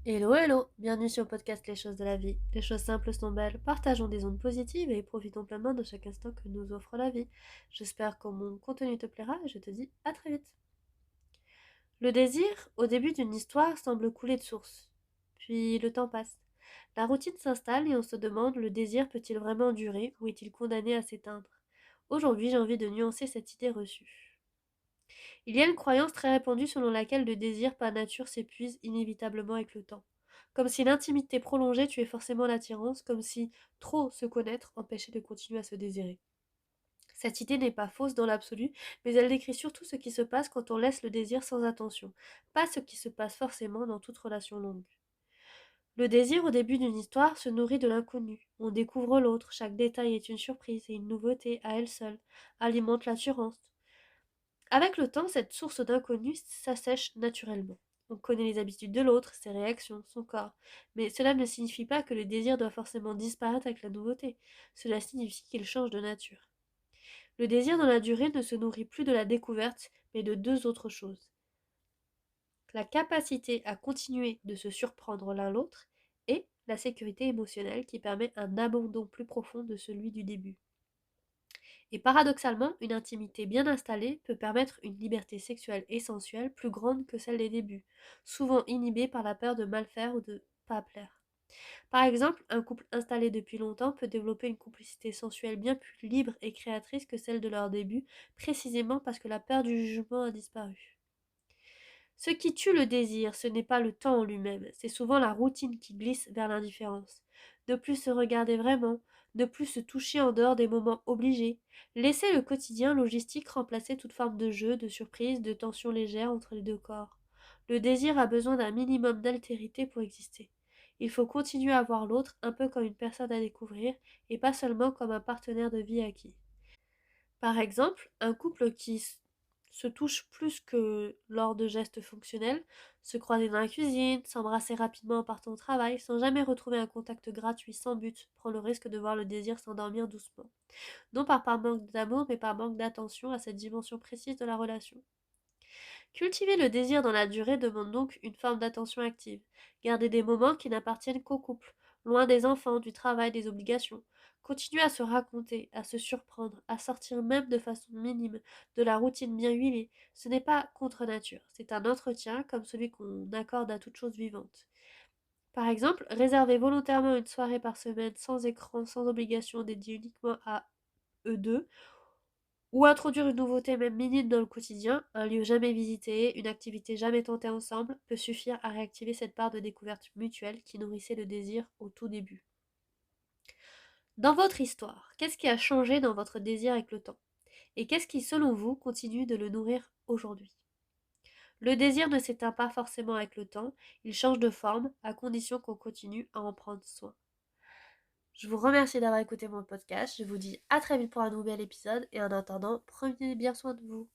Hello, hello! Bienvenue sur le podcast Les choses de la vie. Les choses simples sont belles, partageons des ondes positives et profitons pleinement de chaque instant que nous offre la vie. J'espère que mon contenu te plaira et je te dis à très vite. Le désir, au début d'une histoire, semble couler de source. Puis le temps passe. La routine s'installe et on se demande le désir peut-il vraiment durer ou est-il condamné à s'éteindre? Aujourd'hui, j'ai envie de nuancer cette idée reçue. Il y a une croyance très répandue selon laquelle le désir par nature s'épuise inévitablement avec le temps. Comme si l'intimité prolongée tuait forcément l'attirance, comme si trop se connaître empêchait de continuer à se désirer. Cette idée n'est pas fausse dans l'absolu, mais elle décrit surtout ce qui se passe quand on laisse le désir sans attention, pas ce qui se passe forcément dans toute relation longue. Le désir au début d'une histoire se nourrit de l'inconnu. On découvre l'autre, chaque détail est une surprise et une nouveauté à elle seule, alimente l'assurance. Avec le temps, cette source d'inconnu s'assèche naturellement. On connaît les habitudes de l'autre, ses réactions, son corps. Mais cela ne signifie pas que le désir doit forcément disparaître avec la nouveauté. Cela signifie qu'il change de nature. Le désir dans la durée ne se nourrit plus de la découverte, mais de deux autres choses. La capacité à continuer de se surprendre l'un l'autre et la sécurité émotionnelle qui permet un abandon plus profond de celui du début. Et paradoxalement, une intimité bien installée peut permettre une liberté sexuelle et sensuelle plus grande que celle des débuts, souvent inhibée par la peur de mal faire ou de pas plaire. Par exemple, un couple installé depuis longtemps peut développer une complicité sensuelle bien plus libre et créatrice que celle de leur début, précisément parce que la peur du jugement a disparu. Ce qui tue le désir, ce n'est pas le temps en lui-même, c'est souvent la routine qui glisse vers l'indifférence. Ne plus se regarder vraiment, ne plus se toucher en dehors des moments obligés, laisser le quotidien logistique remplacer toute forme de jeu, de surprise, de tension légère entre les deux corps. Le désir a besoin d'un minimum d'altérité pour exister. Il faut continuer à voir l'autre un peu comme une personne à découvrir et pas seulement comme un partenaire de vie acquis. Par exemple, un couple qui se touche plus que lors de gestes fonctionnels, se croiser dans la cuisine, s'embrasser rapidement en partant au travail, sans jamais retrouver un contact gratuit sans but, prend le risque de voir le désir s'endormir doucement. Non pas par manque d'amour, mais par manque d'attention à cette dimension précise de la relation. Cultiver le désir dans la durée demande donc une forme d'attention active. Garder des moments qui n'appartiennent qu'au couple, loin des enfants, du travail, des obligations. Continuer à se raconter, à se surprendre, à sortir même de façon minime de la routine bien huilée, ce n'est pas contre nature, c'est un entretien comme celui qu'on accorde à toute chose vivante. Par exemple, réserver volontairement une soirée par semaine sans écran, sans obligation dédiée uniquement à eux deux, ou introduire une nouveauté même minime dans le quotidien, un lieu jamais visité, une activité jamais tentée ensemble, peut suffire à réactiver cette part de découverte mutuelle qui nourrissait le désir au tout début. Dans votre histoire, qu'est-ce qui a changé dans votre désir avec le temps? Et qu'est-ce qui, selon vous, continue de le nourrir aujourd'hui? Le désir ne s'éteint pas forcément avec le temps, il change de forme, à condition qu'on continue à en prendre soin. Je vous remercie d'avoir écouté mon podcast, je vous dis à très vite pour un nouvel épisode, et en attendant, prenez bien soin de vous.